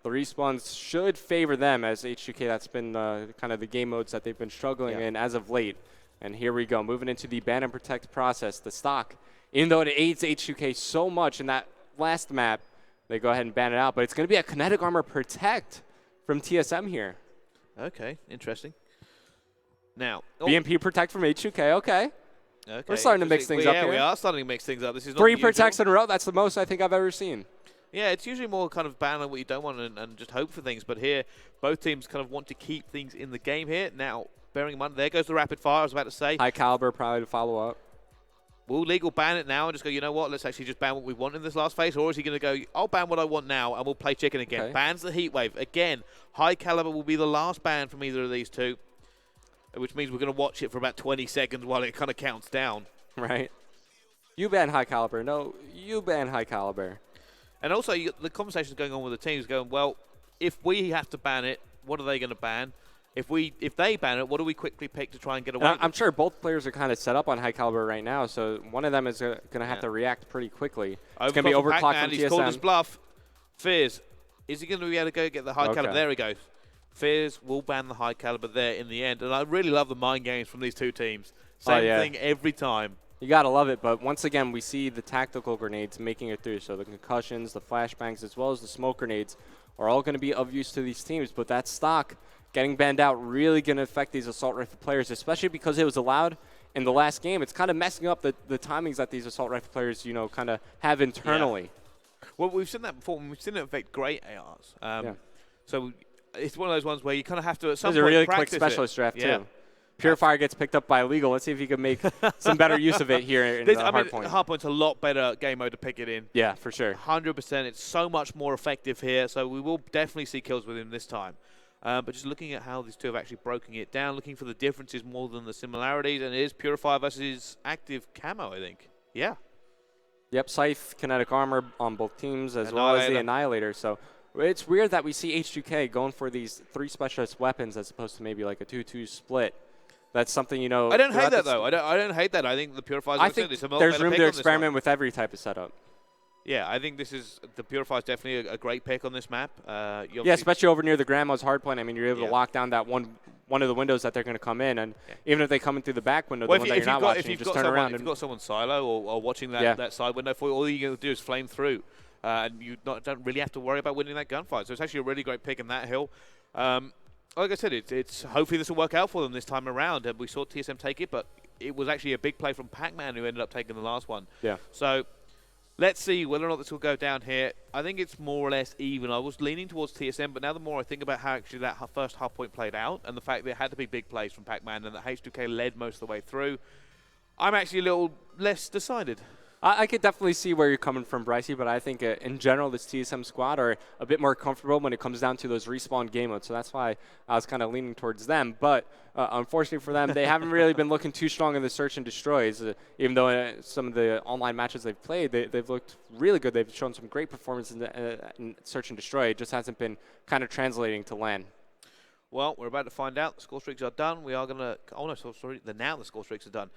the respawns should favor them as H2k. That's been kind of the game modes that they've been struggling in as of late. And here we go, moving into the ban and protect process. The stock, even though it aids H2k so much in that last map, they go ahead and ban it out. But it's going to be a kinetic armor protect from TSM here. Okay, interesting. Now, BMP protect from H2k, okay. We're starting to mix things up here. Yeah, we are starting to mix things up. This is not 3 protects in a row. That's the most I think I've ever seen. Yeah, it's usually more kind of ban on what you don't want and just hope for things. But here, both teams kind of want to keep things in the game here. Now, bearing in mind, there goes the rapid fire, I was about to say. High caliber probably to follow up. Will Legal ban it now and just go, you know what, let's actually just ban what we want in this last phase? Or is he going to go, I'll ban what I want now and we'll play chicken again. Okay. Bans the heat wave. Again, High Caliber will be the last ban from either of these two, which means we're going to watch it for about 20 seconds while it kind of counts down. Right. You ban High Caliber. No, you ban High Caliber. And also, the conversation's going on with the teams going, well, if we have to ban it, what are they going to ban? If they ban it, what do we quickly pick to try and get away? I'm sure both players are kind of set up on High Caliber right now, so one of them is going to have to react pretty quickly. It's going to be overclocked from TSM. He's called his bluff. Fears. Is he going to be able to go get the High Caliber? There he goes. Fears will ban the High Caliber there in the end. And I really love the mind games from these two teams. Same thing every time. You got to love it, but once again, we see the tactical grenades making it through. So the concussions, the flashbangs, as well as the smoke grenades are all going to be of use to these teams. But that stock getting banned out really going to affect these assault rifle players, especially because it was allowed in the last game. It's kind of messing up the timings that these assault rifle players, you know, kind of have internally. Yeah. Well, we've seen that before. We've seen it affect great ARs. So it's one of those ones where you kind of have to at some point practice. There's a really quick specialist draft, too. Purifier gets picked up by Illegal. Let's see if he can make some better use of it here in Hardpoint. Hardpoint's a lot better game mode to pick it in. Yeah, for sure. 100%. It's so much more effective here, so we will definitely see kills with him this time. But just looking at how these two have actually broken it down, looking for the differences more than the similarities, and it is Purifier versus Active Camo, I think. Yeah. Yep, Scythe, Kinetic Armor on both teams, as well as the Annihilator. So it's weird that we see H2k going for these 3 specialist weapons as opposed to maybe like a 2-2 split. That's something, you know. I don't hate that, though. I don't hate that. I think the Purifier's I think there's room to experiment with every type of setup. Yeah, I think the Purifier's definitely a great pick on this map. Yeah, especially over near the Grandma's hardpoint. I mean, you're able to lock down that one of the windows that they're going to come in, and even if they come in through the back window, the one that you're not watching, you just turn around. If you've got someone silo or watching that side window for you, all you're going to do is flame through, and you don't really have to worry about winning that gunfight. So it's actually a really great pick in that hill. Like I said, it's hopefully this will work out for them this time around. We saw TSM take it, but it was actually a big play from Pac-Man who ended up taking the last one. Yeah. So let's see whether or not this will go down here. I think it's more or less even. I was leaning towards TSM, but now the more I think about how actually that first Hardpoint played out and the fact that it had to be big plays from Pac-Man and that H2k led most of the way through, I'm actually a little less decided. I could definitely see where you're coming from, Brycey, but I think in general this TSM squad are a bit more comfortable when it comes down to those respawn game modes, so that's why I was kind of leaning towards them. But unfortunately for them, they haven't really been looking too strong in the search and destroys, even though some of the online matches they've played, they've looked really good. They've shown some great performance in search and destroy. It just hasn't been kind of translating to LAN. Well, we're about to find out. The score streaks are done. We are going to – oh, no, sorry. Now the score streaks are done.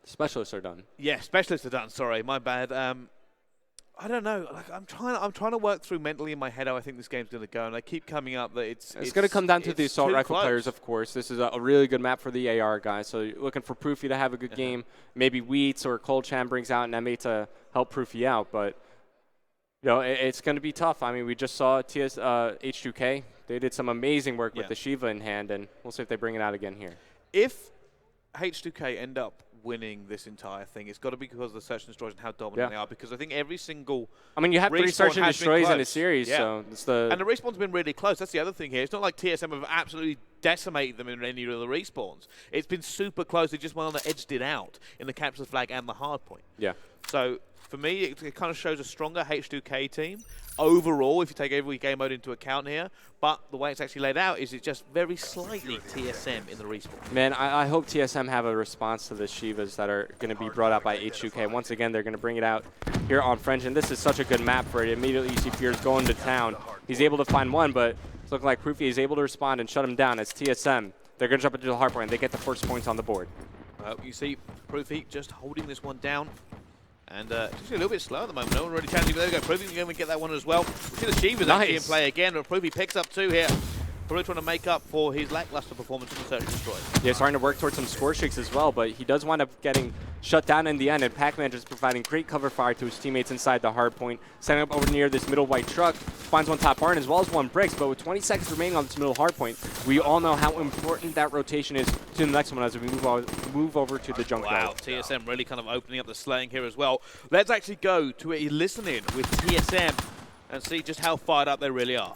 Specialists are done. Yeah, specialists are done. Sorry, my bad. I don't know. Like, I'm trying to work through mentally in my head how I think this game's going to go, and I keep coming up that it's going to come down to the assault rifle players, of course. This is a really good map for the AR guys. So you're looking for Proofy to have a good game. Maybe Wheats or Colchan brings out an M8 to help Proofy out, but you know it's going to be tough. I mean, we just saw H2k. They did some amazing work with the Shiva in hand, and we'll see if they bring it out again here. If H2k end up winning this entire thing, it's got to be because of the search and destroys and how dominant they are, because I think every single you have 3 search and destroys in a series, so it's and the respawn's been really close. That's the other thing here. It's not like TSM have absolutely decimated them in any of the respawns. It's been super close. They just went on the edged it out in the capture the flag and the hard point. Yeah. So for me, it kind of shows a stronger H2k team overall, if you take every game mode into account here. But the way it's actually laid out is it's just very slightly TSM in the respawn. Man, I hope TSM have a response to the Shivas that are going to be brought out by H2k. Once again, they're going to bring it out here on French, and this is such a good map for it. Immediately, you see Fears going to town. He's able to find one, but it's looking like Proofy is able to respond and shut him down as TSM. They're going to jump into the hardpoint. They get the first points on the board. You see Proofy just holding this one down. And just a little bit slow at the moment. No one really challenging. There we go. Proving going to get that one as well. We see the Shiva's actually in play again. Provy picks up 2 here. Probably trying to make up for his lackluster performance in the Search and Destroy. Yeah, starting to work towards some score streaks as well, but he does wind up getting shut down in the end, and Pac-Man just providing great cover fire to his teammates inside the hard point, setting up over near this middle white truck, finds one top barn as well as 1 bricks, but with 20 seconds remaining on this middle hard point, we all know how important that rotation is to the next one as we move over to the junkyard. Wow, TSM really kind of opening up the slaying here as well. Let's actually go to a listen-in with TSM and see just how fired up they really are.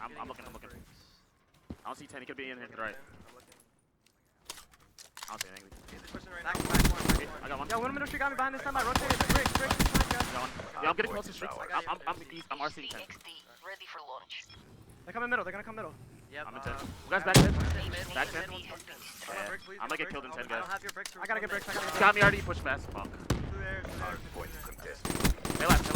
I'm looking. I don't see 10. He could be in here to the right. I don't see anything. I got one. Yo, one middle street got me behind this time. I rotated. Break. Got one. Yeah, I'm getting close to streets. I'm RC 10. Ready for launch. They come in middle. They're gonna come middle. Yep. I'm in 10. You guys back 10? Back 10? Yeah. I'm gonna get killed in 10, guys. I gotta get bricks. Got me already. Push fast. Fuck. They left.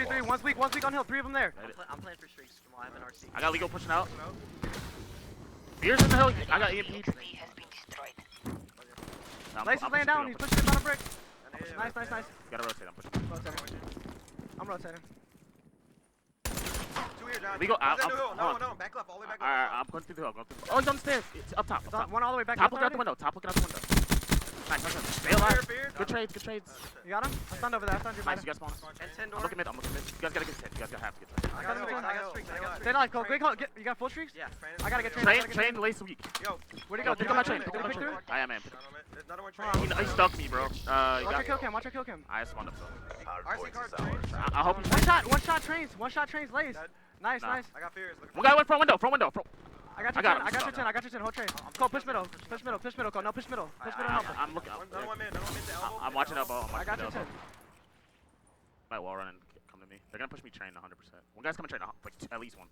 3. One's weak on hill. 3 of them there. I'm playing for streaks. Come on, I have an RC. I got Lego pushing out. Beer's in the hill. I got EMP. has been destroyed. Lace is laying down. He's pushing it on a brick. Nice. Gotta rotate. I'm pushing. I'm rotating. Lego out. No, back left, all the way back left. Alright, I'm going through the hill. Oh, he's on the stairs. It's up top. One all the way back. Top looking out the window. Nice. Stay alive. Good trades. You got him? I stunned over there. I stunned you. Nice, you guys spawn. And 10 door. I'm looking mid. You guys gotta get 10. You guys gotta have to get 10. I got streaks. Stay alive, Cole. Great call. You got full streaks? Yeah. I gotta get train. Train, lace weak. Yo, Where'd he go? Pick up my train. Did he pick through? I am, man. there's another one train. He stuck me, bro. Watch your kill cam. Watch your kill cam. I spawned up, though. RC card train. I hope he's One shot trains. Lace. Nice. I got fears. One guy went front window. I got your 10. Hold train. Cole, push middle. Cole, no, push middle. I'm looking. Another one mid to elbow. I'm watching elbow. I got your 10. Might wall run and come to me. They're gonna push me train 100%. One guy's coming train, like at least one.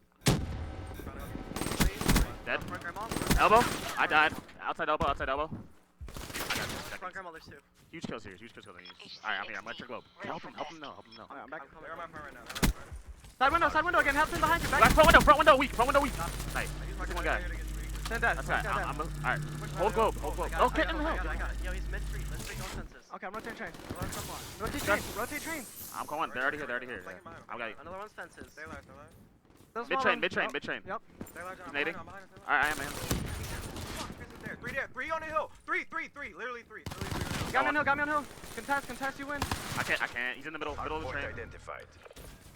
Dead. Elbow. I died. Outside elbow. I got Front grandma, there's 2. huge kills here. Alright, I'm here. I'm gonna trick globe. Help him know. I'm back. They're on my front right now. Side window again. Help him behind you. Back front window weak. Nice. One guy. Send that. That's right. Alright. Hold globe. Oh, get in the hill. Yo, he's mid street. Let's take no senses. Okay, I'm rotating train. Rotate train. I'm going. They're already here. I got you. Another one's fences. Stay alive. Mid train. Yep. Stay alive. He's nading. Alright, I am, man. 3 there. 3 on the hill. 3. Literally 3. Got me on hill. Contest, you win. I can't. He's in the middle of the train.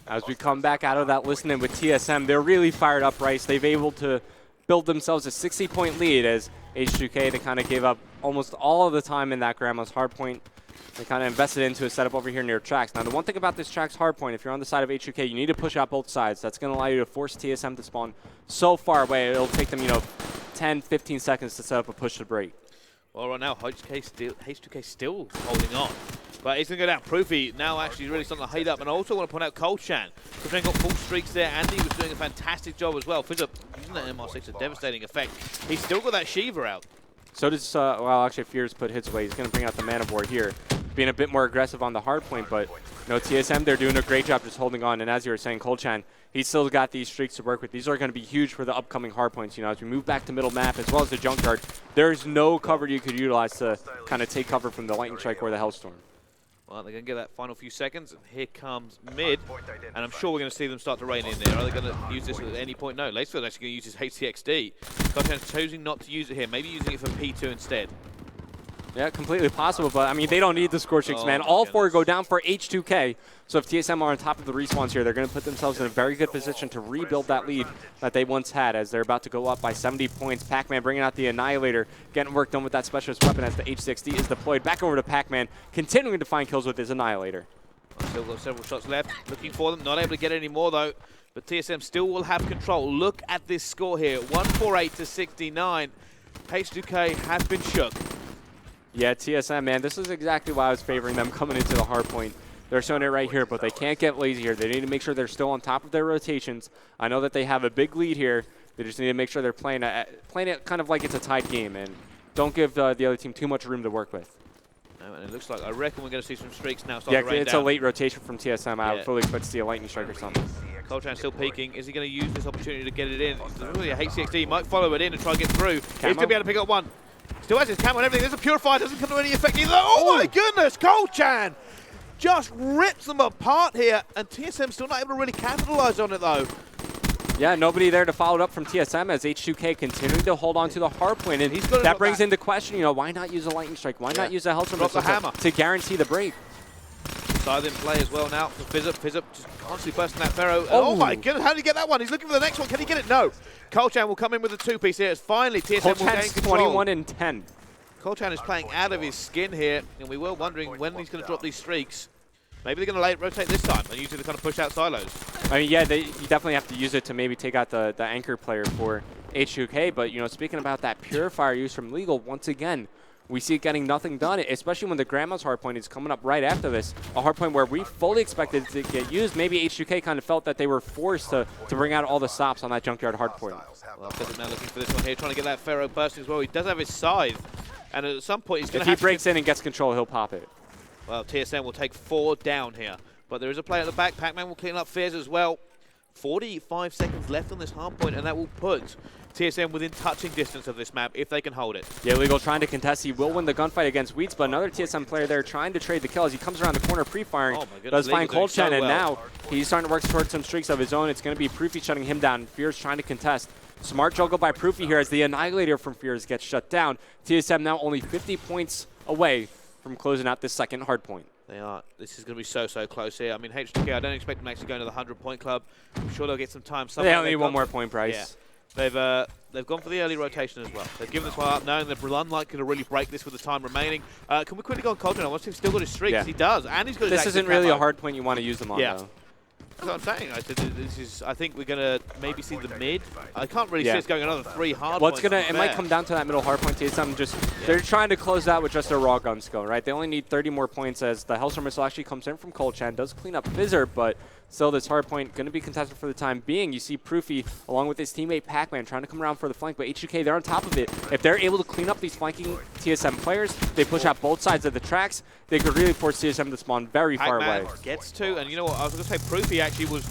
As we come back out of that listening with TSM, they're really fired up, Rice. They've able to build themselves a 60-point lead as H2k, they kind of gave up almost all of the time in that Grandma's hardpoint. They kind of invested into a setup over here near tracks. Now, the one thing about this tracks hardpoint, if you're on the side of H2k, you need to push out both sides. That's going to allow you to force TSM to spawn so far away. It'll take them, 10, 15 seconds to set up a push to break. Well, right now, H2k still holding on. But he's going to go down. Proofy now actually really starting to heat up. And I also want to point out Colchan. Colchan got full streaks there. Andy was doing a fantastic job as well. Fizz up using that MR6, a devastating effect. He's still got that Shiva out. So does, well, actually, Fears put hits away. He's going to bring out the Mana Board here, being a bit more aggressive on the hard point. But, TSM, they're doing a great job just holding on. And as you were saying, Colchan, he's still got these streaks to work with. These are going to be huge for the upcoming hard points. As we move back to middle map, as well as the junkyard, there's no cover you could utilize to kind of take cover from the lightning strike or the hellstorm. Well, they're going to get that final few seconds. And here comes mid. And I'm sure we're going to see them start to rain in there. Are they going to use this at any point? No. Lacefield actually going to use his HCXD. Colchan's choosing not to use it here. Maybe using it for P2 instead. Yeah, completely possible, but they don't need the score streaks, man. All four go down for H2k. So if TSM are on top of the respawns here, they're going to put themselves in a very good position to rebuild that lead that they once had as they're about to go up by 70 points. Pac-Man bringing out the Annihilator, getting work done with that specialist weapon as the H60 is deployed. Back over to Pac-Man, continuing to find kills with his Annihilator. Still got several shots left, looking for them. Not able to get any more, though. But TSM still will have control. Look at this score here, 148 to 69. H2k has been shook. Yeah, TSM, man, this is exactly why I was favoring them coming into the hard point. They're showing it right here, but they can't get lazy here. They need to make sure they're still on top of their rotations. I know that they have a big lead here. They just need to make sure they're playing it kind of like it's a tied game, and don't give the other team too much room to work with. No, and it looks like, I reckon we're going to see some streaks now start to rain it's down. a late rotation from TSM. I would fully expect to see a lightning strike or something. Colchan still peeking. Is he going to use this opportunity to get it in? Really, a HCXD might follow it in and try to get through. He's going to be able to pick up one. Still has his camo and everything. There's a Purifier, doesn't come to any effect either. Oh my goodness, Colchan just rips them apart here, and TSM still not able to really capitalize on it though. Yeah, nobody there to follow it up from TSM as H2k continuing to hold on to the hard point. And that brings into question, you know, why not use a lightning strike? Why not use a Hellstorm Drop the hammer to guarantee the break? Side in play as well now for Fizzip just constantly bursting that Pharaoh. Oh my goodness, how did he get that one? He's looking for the next one. Can he get it? No. Colchan will come in with a 2-piece here. It's finally TSM will gain control. 21 and 10. Colchan is playing out of his skin here, and we were wondering when he's going to drop these streaks. Maybe they're going to rotate this time and use it to kind of push out silos. I mean, yeah, you definitely have to use it to maybe take out the anchor player for H2k. But, you know, speaking about that Purifier use from Legal, once again, we see it getting nothing done, especially when the Grandma's hardpoint is coming up right after this. A hardpoint where we fully expected it to get used. Maybe H2k kind of felt that they were forced to bring out all the stops on that Junkyard hardpoint. Well, Fizzip now looking for this one here, trying to get that Pharaoh bursting as well. He does have his scythe, and at some point he's going to If he breaks in and gets control, he'll pop it. Well, TSM will take 4 down here, but there is a play at the back. Pac-Man will clean up Fears as well. 45 seconds left on this hardpoint, and that will put TSM within touching distance of this map if they can hold it. Yeah, Legal trying to contest. He will win the gunfight against Weeds, but another TSM player there trying to trade the kill as he comes around the corner pre-firing. Oh my goodness, does find Legal doing Colchan, so and well. now he's starting to work towards some streaks of his own. It's going to be Proofy shutting him down. Fears trying to contest. Smart juggle by Proofy here as the Annihilator from Fears gets shut down. TSM now only 50 points away from closing out this second hardpoint. They are. This is going to be so close here. I mean, H2k, I don't expect them to actually go to the 100-point club. I'm sure they'll get some time. They only need one more point, Bryce. Yeah. They've gone for the early rotation as well. They've given this one up, knowing they're unlikely to really break this with the time remaining. Can we quickly go on Colton? I want to see if he's still got his streaks. Yeah. He does, and he's got his This active isn't really camo. a hard point you want to use them on, though. That's what I'm saying. I think we're going to maybe see the mid. I can't really see us going another 3 hard points. It might come down to that middle hard point. They're trying to close that with just a raw gun skill, right? They only need 30 more points as the Hellstorm missile actually comes in from Colchan, does clean up Fizzer, but still this hard point going to be contested for the time being. You see Proofy along with his teammate Pac-Man trying to come around for the flank, but H2k, they're on top of it. If they're able to clean up these flanking TSM players, they push out both sides of the tracks, they could really force TSM to spawn very far away. Gets to, and you know what, I was going to say Proofy actually was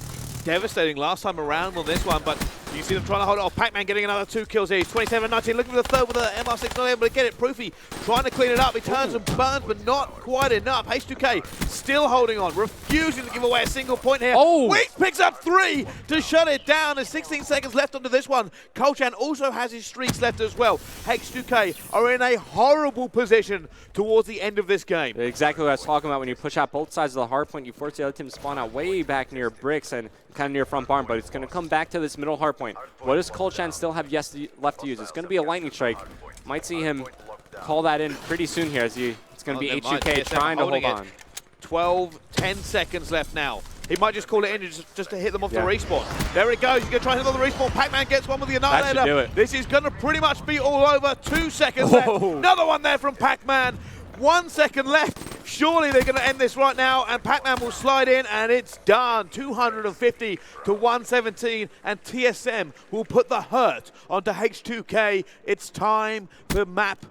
devastating last time around on this one, but you see them trying to hold it off. Pac-Man getting another 2 kills here. He's 27-19, looking for the third with the MR6, not able to get it. Proofy trying to clean it up. He turns and burns, but not quite enough. H2k still holding on, refusing to give away a single point here. Weeks picks up 3 to shut it down. There's 16 seconds left onto this one. Colchan also has his streaks left as well. H2k are in a horrible position towards the end of this game. Exactly what I was talking about. When you push out both sides of the hard point, you force the other team to spawn out way back near bricks and kind of near front barn, but it's going to come back to this middle hard point. What does Colchan still have left to use? It's going to be a lightning strike. Might see him call that in pretty soon here as it's going to be H2k trying to hold on. 10 seconds left now. He might just call it in just to hit them off the respawn. There it goes. He's going to try and hit on the respawn. Pac-Man gets one with the Annihilator. That should do it. This is going to pretty much be all over. 2 seconds left. Another one there from Pac-Man. 1 second left. Surely they're going to end this right now, and Pac-Man will slide in, and it's done. 250 to 117, and TSM will put the hurt onto H2k. It's time for map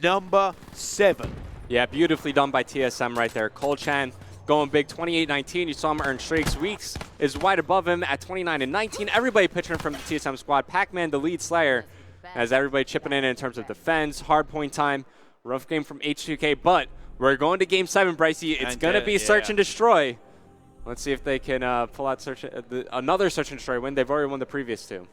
number 7. Yeah, beautifully done by TSM right there. Colchan going big, 28-19. You saw him earn streaks. Weeks is right above him at 29-19. Everybody pitching from the TSM squad. Pac-Man, the lead slayer, as everybody chipping in terms of defense, hard point time. Rough game from H2k, but we're going to Game 7, Brycey. It's going to be search and destroy. Let's see if they can pull out another search and destroy win. They've already won the previous 2.